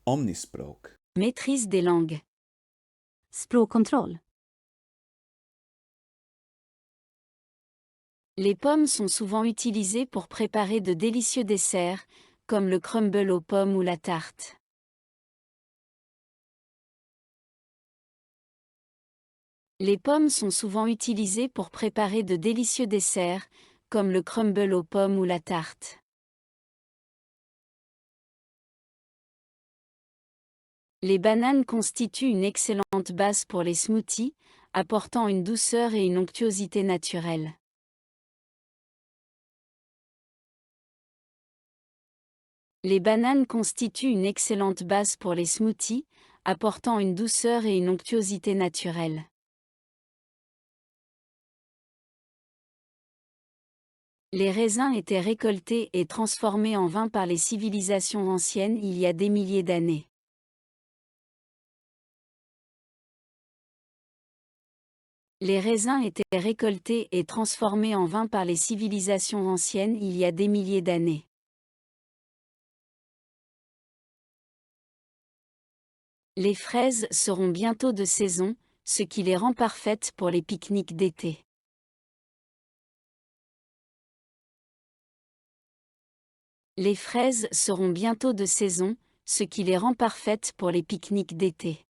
Omnispråk. Maîtrise des langues. Språkkontroll. Les pommes sont souvent utilisées pour préparer de délicieux desserts, comme le crumble aux pommes ou la tarte. Les pommes sont souvent utilisées pour préparer de délicieux desserts, comme le crumble aux pommes ou la tarte. Les bananes constituent une excellente base pour les smoothies, apportant une douceur et une onctuosité naturelle. Les bananes constituent une excellente base pour les smoothies, apportant une douceur et une onctuosité naturelle. Les raisins étaient récoltés et transformés en vin par les civilisations anciennes il y a des milliers d'années. Les raisins étaient récoltés et transformés en vin par les civilisations anciennes il y a des milliers d'années. Les fraises seront bientôt de saison, ce qui les rend parfaites pour les pique-niques d'été. Les fraises seront bientôt de saison, ce qui les rend parfaites pour les pique-niques d'été.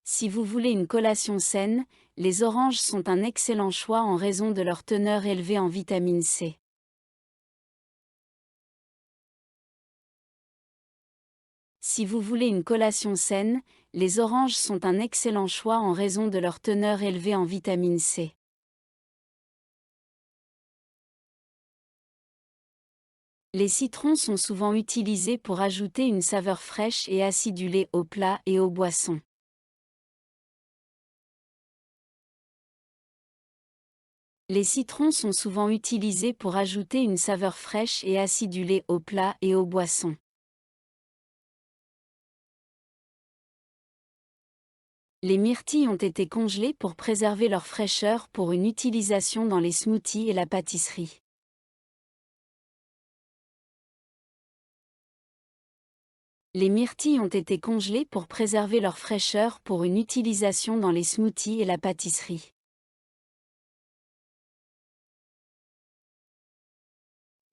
Si vous voulez une collation saine, les oranges sont un excellent choix en raison de leur teneur élevée en vitamine C. Si vous voulez une collation saine, les oranges sont un excellent choix en raison de leur teneur élevée en vitamine C. Les citrons sont souvent utilisés pour ajouter une saveur fraîche et acidulée aux plats et aux boissons. Les citrons sont souvent utilisés pour ajouter une saveur fraîche et acidulée aux plats et aux boissons. Les myrtilles ont été congelées pour préserver leur fraîcheur pour une utilisation dans les smoothies et la pâtisserie. Les myrtilles ont été congelées pour préserver leur fraîcheur pour une utilisation dans les smoothies et la pâtisserie.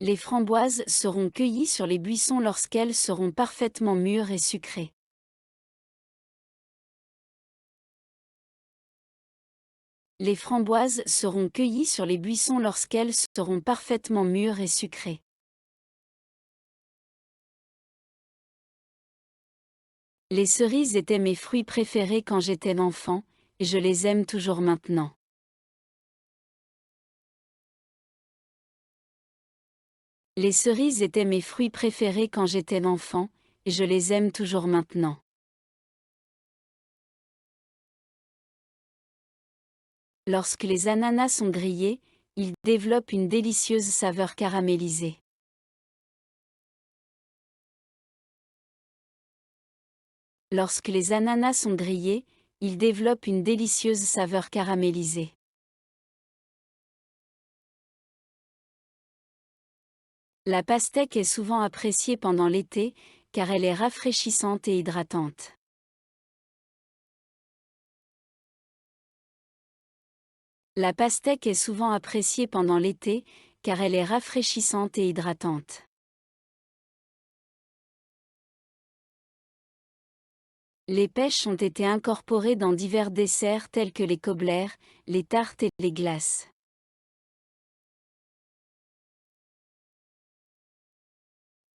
Les framboises seront cueillies sur les buissons lorsqu'elles seront parfaitement mûres et sucrées. Les framboises seront cueillies sur les buissons lorsqu'elles seront parfaitement mûres et sucrées. Les cerises étaient mes fruits préférés quand j'étais enfant, et je les aime toujours maintenant. Les cerises étaient mes fruits préférés quand j'étais enfant, et je les aime toujours maintenant. Lorsque les ananas sont grillés, ils développent une délicieuse saveur caramélisée. Lorsque les ananas sont grillés, ils développent une délicieuse saveur caramélisée. La pastèque est souvent appréciée pendant l'été, car elle est rafraîchissante et hydratante. La pastèque est souvent appréciée pendant l'été, car elle est rafraîchissante et hydratante. Les pêches ont été incorporées dans divers desserts tels que les cobblers, les tartes et les glaces.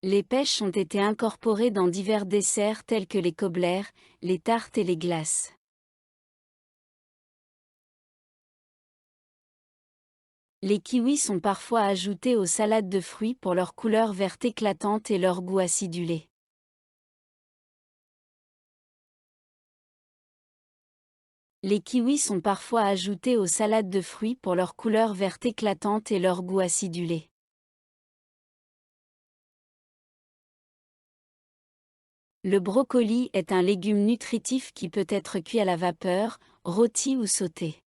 Les pêches ont été incorporées dans divers desserts tels que les cobblers, les tartes et les glaces. Les kiwis sont parfois ajoutés aux salades de fruits pour leur couleur verte éclatante et leur goût acidulé. Les kiwis sont parfois ajoutés aux salades de fruits pour leur couleur verte éclatante et leur goût acidulé. Le brocoli est un légume nutritif qui peut être cuit à la vapeur, rôti ou sauté.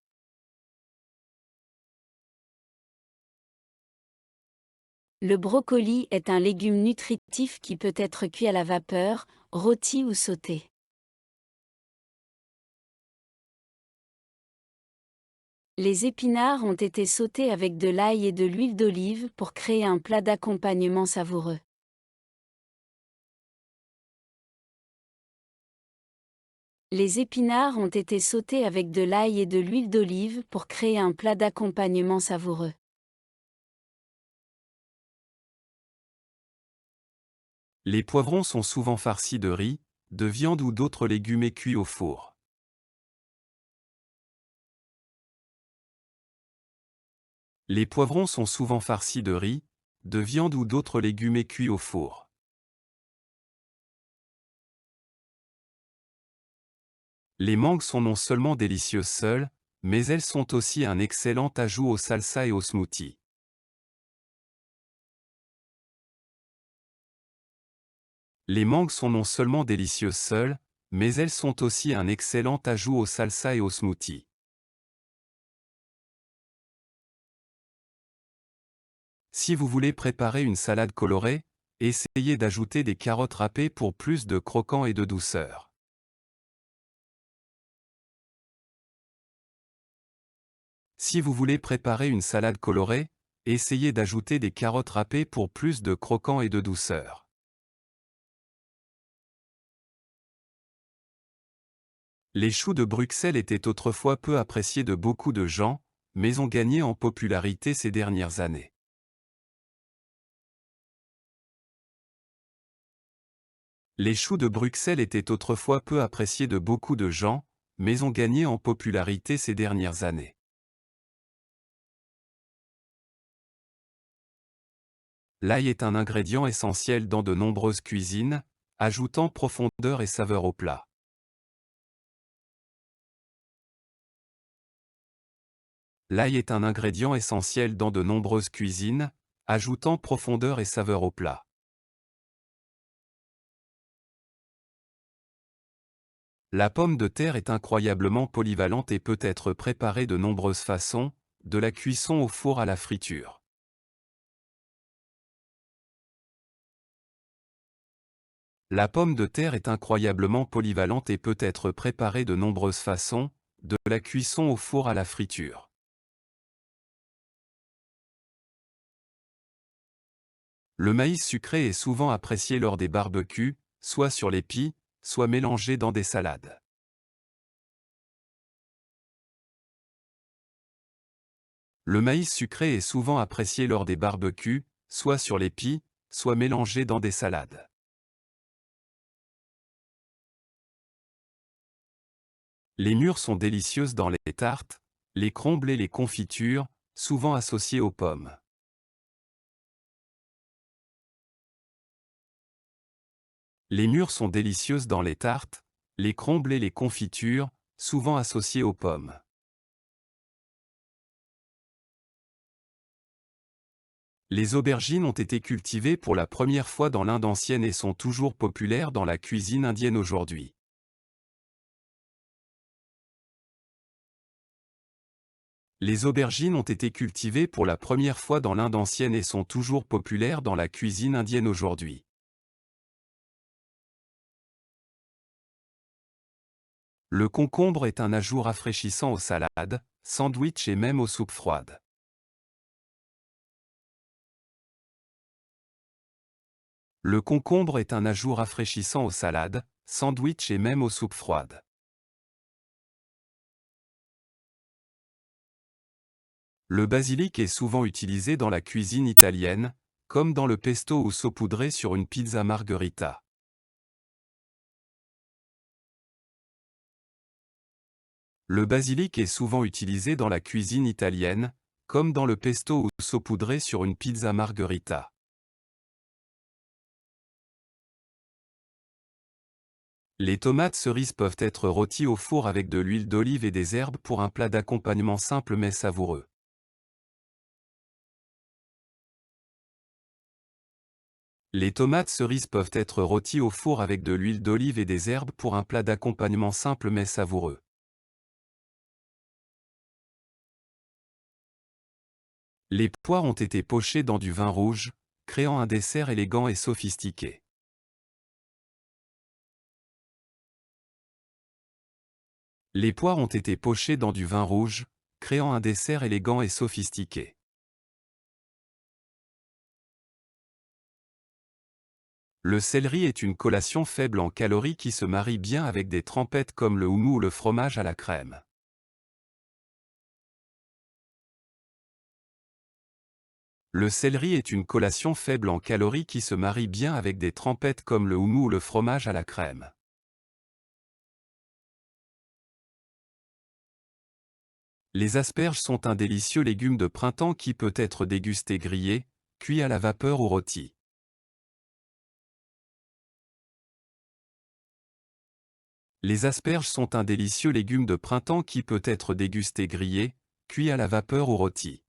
Le brocoli est un légume nutritif qui peut être cuit à la vapeur, rôti ou sauté. Les épinards ont été sautés avec de l'ail et de l'huile d'olive pour créer un plat d'accompagnement savoureux. Les épinards ont été sautés avec de l'ail et de l'huile d'olive pour créer un plat d'accompagnement savoureux. Les poivrons sont souvent farcis de riz, de viande ou d'autres légumes et cuits au four. Les poivrons sont souvent farcis de riz, de viande ou d'autres légumes et cuits au four. Les mangues sont non seulement délicieuses seules, mais elles sont aussi un excellent ajout aux salsas et aux smoothies. Les mangues sont non seulement délicieuses seules, mais elles sont aussi un excellent ajout aux salsas et aux smoothies. Si vous voulez préparer une salade colorée, essayez d'ajouter des carottes râpées pour plus de croquant et de douceur. Si vous voulez préparer une salade colorée, essayez d'ajouter des carottes râpées pour plus de croquant et de douceur. Les choux de Bruxelles étaient autrefois peu appréciés de beaucoup de gens, mais ont gagné en popularité ces dernières années. Les choux de Bruxelles étaient autrefois peu appréciés de beaucoup de gens, mais ont gagné en popularité ces dernières années. L'ail est un ingrédient essentiel dans de nombreuses cuisines, ajoutant profondeur et saveur au plat. L'ail est un ingrédient essentiel dans de nombreuses cuisines, ajoutant profondeur et saveur au plat. La pomme de terre est incroyablement polyvalente et peut être préparée de nombreuses façons, de la cuisson au four à la friture. La pomme de terre est incroyablement polyvalente et peut être préparée de nombreuses façons, de la cuisson au four à la friture. Le maïs sucré est souvent apprécié lors des barbecues, soit sur les pies, soit mélangé dans des salades. Le maïs sucré est souvent apprécié lors des barbecues, soit sur les pies, soit mélangé dans des salades. Les mûres sont délicieuses dans les tartes, les crumbles et les confitures, souvent associées aux pommes. Les mûres sont délicieuses dans les tartes, les crumbles et les confitures, souvent associées aux pommes. Les aubergines ont été cultivées pour la première fois dans l'Inde ancienne et sont toujours populaires dans la cuisine indienne aujourd'hui. Les aubergines ont été cultivées pour la première fois dans l'Inde ancienne et sont toujours populaires dans la cuisine indienne aujourd'hui. Le concombre est un ajout rafraîchissant aux salades, sandwichs et même aux soupes froides. Le concombre est un ajout rafraîchissant aux salades, sandwichs et même aux soupes froides. Le basilic est souvent utilisé dans la cuisine italienne, comme dans le pesto ou saupoudré sur une pizza margherita. Le basilic est souvent utilisé dans la cuisine italienne, comme dans le pesto ou saupoudré sur une pizza margherita. Les tomates cerises peuvent être rôties au four avec de l'huile d'olive et des herbes pour un plat d'accompagnement simple mais savoureux. Les tomates cerises peuvent être rôties au four avec de l'huile d'olive et des herbes pour un plat d'accompagnement simple mais savoureux. Les poires ont été pochées dans du vin rouge, créant un dessert élégant et sophistiqué. Les poires ont été pochées dans du vin rouge, créant un dessert élégant et sophistiqué. Le céleri est une collation faible en calories qui se marie bien avec des trempettes comme le houmous ou le fromage à la crème. Le céleri est une collation faible en calories qui se marie bien avec des trempettes comme le houmous ou le fromage à la crème. Les asperges sont un délicieux légume de printemps qui peut être dégusté grillé, cuit à la vapeur ou rôti. Les asperges sont un délicieux légume de printemps qui peut être dégusté grillé, cuit à la vapeur ou rôti.